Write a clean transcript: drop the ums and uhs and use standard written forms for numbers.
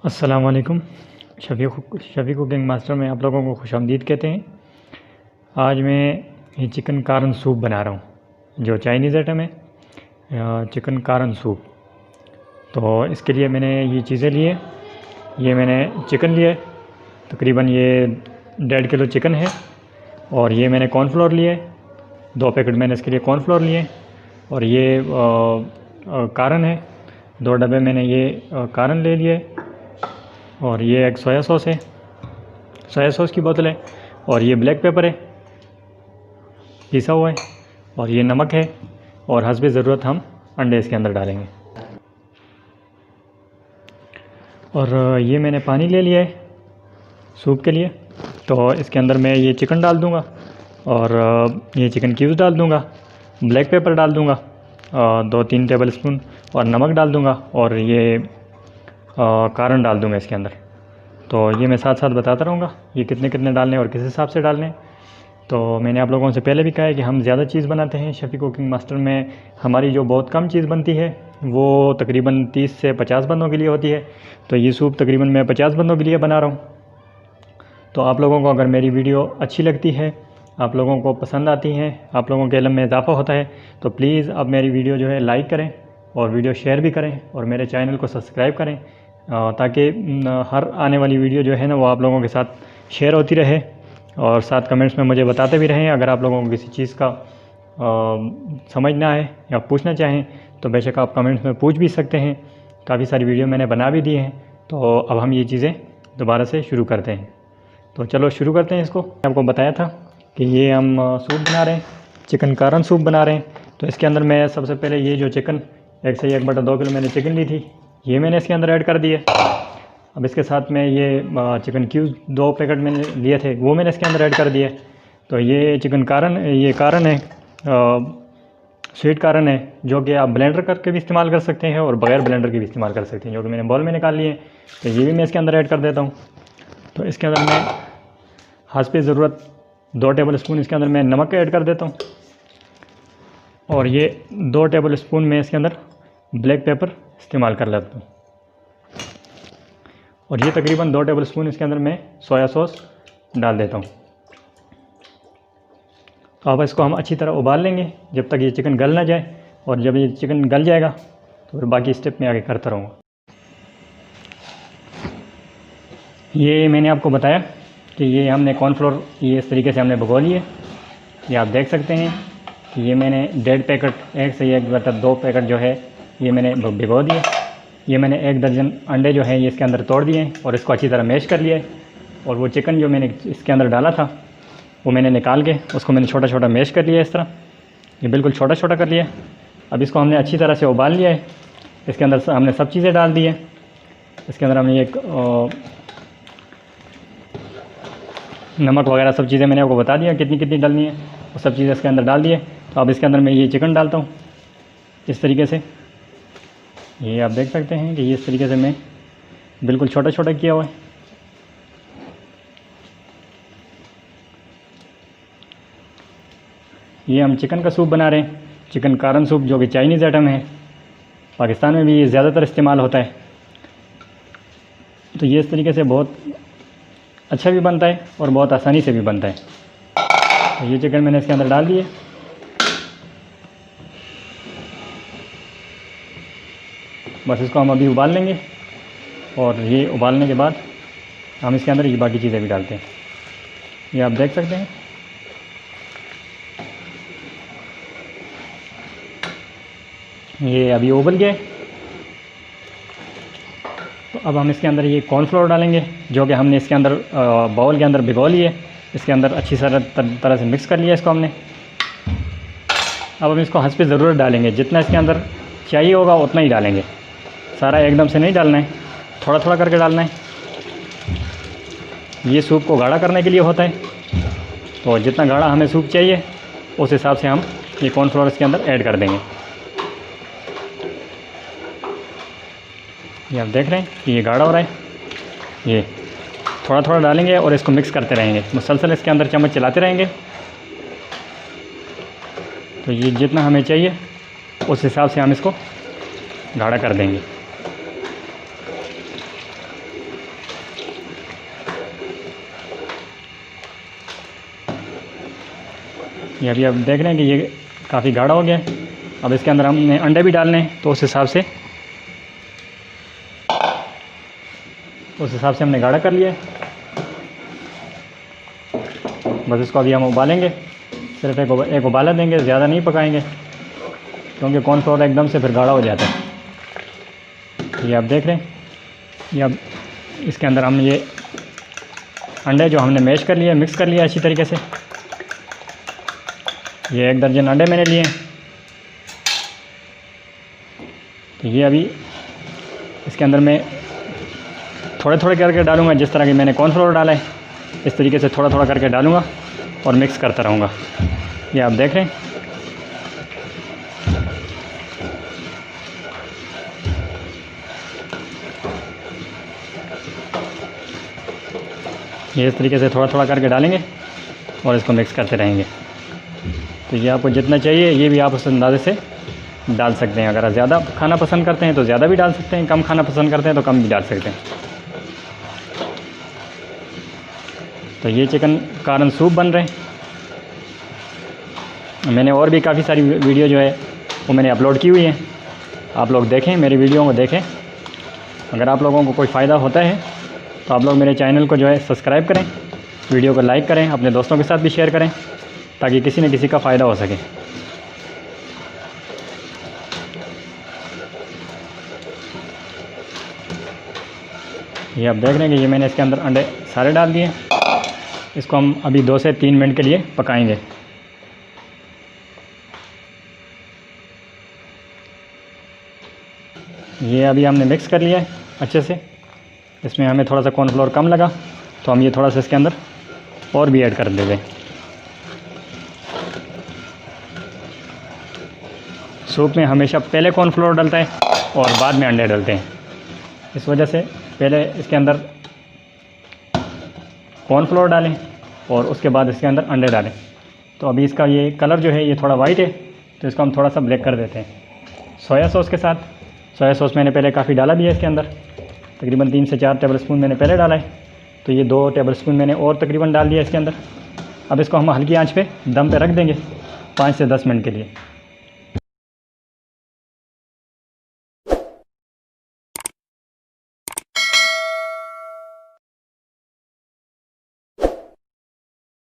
अस्सलाम वालेकुम। Shafi cooking master में आप लोगों को खुशामदीद कहते हैं। आज मैं ये चिकन कारन सूप बना रहा हूँ, जो चाइनीज़ आइटम है, चिकन कारन सूप। तो इसके लिए मैंने ये चीज़ें ली है। ये मैंने चिकन लिया है, तकरीबन ये 1.5 किलो चिकन है। और ये मैंने कॉर्नफ्लोर लिए, 2 पैकेट मैंने इसके लिए कॉर्नफ्लोर लिए। और ये कारन है, 2 डब्बे मैंने ये कारन ले लिए। और ये एक सोया सॉस है, सोया सॉस की बोतल है। और ये ब्लैक पेपर है पिसा हुआ है। और ये नमक है। और हस्बे ज़रूरत हम अंडे इसके अंदर डालेंगे। और ये मैंने पानी ले लिया है सूप के लिए। तो इसके अंदर मैं ये चिकन डाल दूँगा और ये चिकन क्यूब्स डाल दूँगा, ब्लैक पेपर डाल दूँगा, 2-3 टेबल स्पून, और नमक डाल दूँगा, और ये कारन डाल दूँगा इसके अंदर। तो ये मैं साथ साथ बताता रहूँगा ये कितने कितने डालने और किस हिसाब से डालने। तो मैंने आप लोगों से पहले भी कहा है कि हम ज़्यादा चीज़ बनाते हैं शफ़ी कुकिंग मास्टर में। हमारी जो बहुत कम चीज़ बनती है वो तकरीबन 30 से 50 बंदों के लिए होती है। तो ये सूप तकरीबन मैं 50 बंदों के लिए बना रहा हूँ। तो आप लोगों को अगर मेरी वीडियो अच्छी लगती है, आप लोगों को पसंद आती हैं, आप लोगों के इल्म में इजाफ़ा होता है, तो प्लीज़ आप मेरी वीडियो जो है लाइक करें और वीडियो शेयर भी करें और मेरे चैनल को सब्सक्राइब करें, ताकि हर आने वाली वीडियो जो है ना वो आप लोगों के साथ शेयर होती रहे। और साथ कमेंट्स में मुझे बताते भी रहें। अगर आप लोगों को किसी चीज़ का समझना है या पूछना चाहें तो बेशक आप कमेंट्स में पूछ भी सकते हैं। काफ़ी सारी वीडियो मैंने बना भी दी हैं। तो अब हम ये चीज़ें दोबारा से शुरू करते हैं। तो चलो शुरू करते हैं इसको। मैं आपको बताया था कि ये हम सूप बना रहे हैं, चिकन कारन सूप बना रहे हैं। तो इसके अंदर मैं सबसे पहले ये जो चिकन 1 से 1/2 किलो मैंने चिकन ली थी, ये मैंने इसके अंदर ऐड कर दिए। अब इसके साथ में ये चिकन क्यूब्स 2 पैकेट मैंने लिए थे, वो मैंने इसके अंदर ऐड कर दिए। तो ये चिकन कारन, ये कारन है, स्वीट कारन है, जो कि आप ब्लेंडर करके भी इस्तेमाल कर सकते हैं और बग़ैर ब्लेंडर के भी इस्तेमाल कर सकते हैं, जो कि मैंने बॉल में निकाल लिए। तो ये भी मैं इसके अंदर ऐड कर देता हूँ। तो इसके अंदर मैं हस्बे ज़रूरत 2 टेबल स्पून इसके अंदर मैं नमक ऐड कर देता हूँ। और ये 2 टेबल स्पून मैं इसके अंदर ब्लैक पेपर इस्तेमाल कर लेता हूँ। और ये तकरीबन 2 टेबल स्पून इसके अंदर मैं सोया सॉस डाल देता हूँ। तो अब इसको हम अच्छी तरह उबाल लेंगे जब तक ये चिकन गल ना जाए। और जब ये चिकन गल जाएगा तो फिर बाकी स्टेप में आगे करता रहूँगा। ये मैंने आपको बताया कि ये हमने कॉर्नफ्लोर ये इस तरीके से हमने भिगो लिए। ये आप देख सकते हैं कि ये मैंने 1.5 पैकेट, 1 से 1/2 पैकेट जो है ये मैंने भिगो दिए। ये मैंने 1 दर्जन अंडे जो है ये इसके अंदर तोड़ दिए और इसको अच्छी तरह मैश कर लिया है। और वो चिकन जो मैंने इसके अंदर डाला था वो मैंने निकाल के उसको मैंने छोटा छोटा मैश कर लिया। इस तरह ये बिल्कुल छोटा छोटा कर लिया। अब इसको हमने अच्छी तरह से उबाल लिया है। इसके अंदर हमने सब चीज़ें डाल दी है। इसके अंदर हमने एक नमक वगैरह सब चीज़ें मैंने आपको बता दिया कितनी कितनी डालनी है, वो सब चीज़ें इसके अंदर डाल दिए। तो अब इसके अंदर मैं ये चिकन डालता हूँ इस तरीके से। ये आप देख सकते हैं कि ये इस तरीके से मैं बिल्कुल छोटा छोटा किया हुआ है। ये हम चिकन का सूप बना रहे हैं, चिकन कारन सूप, जो कि चाइनीज़ आइटम है। पाकिस्तान में भी ये ज़्यादातर इस्तेमाल होता है। तो ये इस तरीके से बहुत अच्छा भी बनता है और बहुत आसानी से भी बनता है। तो ये चिकन मैंने इसके अंदर डाल दिए। बस इसको हम अभी उबाल लेंगे और ये उबालने के बाद हम इसके अंदर ये बाकी चीज़ें भी डालते हैं। ये आप देख सकते हैं ये अभी उबल गया। तो अब हम इसके अंदर ये कॉर्नफ्लोर डालेंगे, जो कि हमने इसके अंदर बाउल के अंदर भिगो लिए। इसके अंदर अच्छी तरह से मिक्स कर लिया इसको हमने। अब हम इसको हंस पे ज़रूर डालेंगे, जितना इसके अंदर चाहिए होगा उतना ही डालेंगे। सारा एकदम से नहीं डालना है, थोड़ा थोड़ा करके डालना है। ये सूप को गाढ़ा करने के लिए होता है। तो जितना गाढ़ा हमें सूप चाहिए उस हिसाब से हम ये कॉर्नफ्लोर इसके अंदर ऐड कर देंगे। ये आप देख रहे हैं कि ये गाढ़ा हो रहा है। ये थोड़ा थोड़ा डालेंगे और इसको मिक्स करते रहेंगे, मुसलसल इसके अंदर चम्मच चलाते रहेंगे। तो ये जितना हमें चाहिए उस हिसाब से हम इसको गाढ़ा कर देंगे। ये अभी आप देख रहे हैं कि ये काफ़ी गाढ़ा हो गया है। अब इसके अंदर हमने अंडे भी डालने हैं, तो उस हिसाब से हमने गाढ़ा कर लिया है। बस इसको अभी हम उबालेंगे, सिर्फ एक उबाला देंगे, ज़्यादा नहीं पकाएंगे क्योंकि कॉर्नफ्लोर एकदम से फिर गाढ़ा हो जाता है। ये आप देख रहे हैं, ये अब इसके अंदर हम ये अंडे जो हमने मैश कर लिए, मिक्स कर लिया अच्छी तरीके से। ये 1 दर्जन अंडे मैंने लिए हैं। तो ये अभी इसके अंदर मैं थोड़े थोड़े करके डालूँगा, जिस तरह की मैंने कॉर्नफ्लोर डाला है इस तरीके से थोड़ा थोड़ा करके डालूँगा और मिक्स करता रहूँगा। ये आप देख रहे हैं। ये इस तरीके से थोड़ा थोड़ा करके डालेंगे और इसको मिक्स करते रहेंगे। तो ये आपको जितना चाहिए ये भी आप उस अंदाजे से डाल सकते हैं। अगर आप ज़्यादा खाना पसंद करते हैं तो ज़्यादा भी डाल सकते हैं, कम खाना पसंद करते हैं तो कम भी डाल सकते हैं। तो ये चिकन कारण सूप बन रहे हैं। मैंने और भी काफ़ी सारी वीडियो जो है वो मैंने अपलोड की हुई है, आप लोग देखें, मेरी वीडियो को देखें। अगर आप लोगों को कोई फ़ायदा होता है तो आप लोग मेरे चैनल को जो है सब्सक्राइब करें, वीडियो को लाइक करें, अपने दोस्तों के साथ भी शेयर करें ताकि किसी न किसी का फ़ायदा हो सके। ये आप देख रहे हैं कि ये मैंने इसके अंदर अंडे सारे डाल दिए। इसको हम अभी 2 से 3 मिनट के लिए पकाएंगे। ये अभी हमने मिक्स कर लिया है अच्छे से। इसमें हमें थोड़ा सा कॉर्नफ्लोर कम लगा तो हम ये थोड़ा सा इसके अंदर और भी ऐड कर देते हैं। सूप में हमेशा पहले कॉर्नफ्लोर डलता है और बाद में अंडे डलते हैं। इस वजह से पहले इसके अंदर कॉर्नफ्लोर डालें और उसके बाद इसके अंदर अंडे डालें। तो अभी इसका ये कलर जो है ये थोड़ा वाइट है, तो इसको हम थोड़ा सा ब्लैक कर देते हैं सोया सॉस के साथ। सोया सॉस मैंने पहले काफ़ी डाला भी है इसके अंदर, तकरीबन 3 से 4 टेबलस्पून मैंने पहले डाला है। तो ये 2 टेबलस्पून मैंने और तकरीबन डाल दिया इसके अंदर। अब इसको हम हल्की आंच पे दम पे रख देंगे 5 से 10 मिनट के लिए।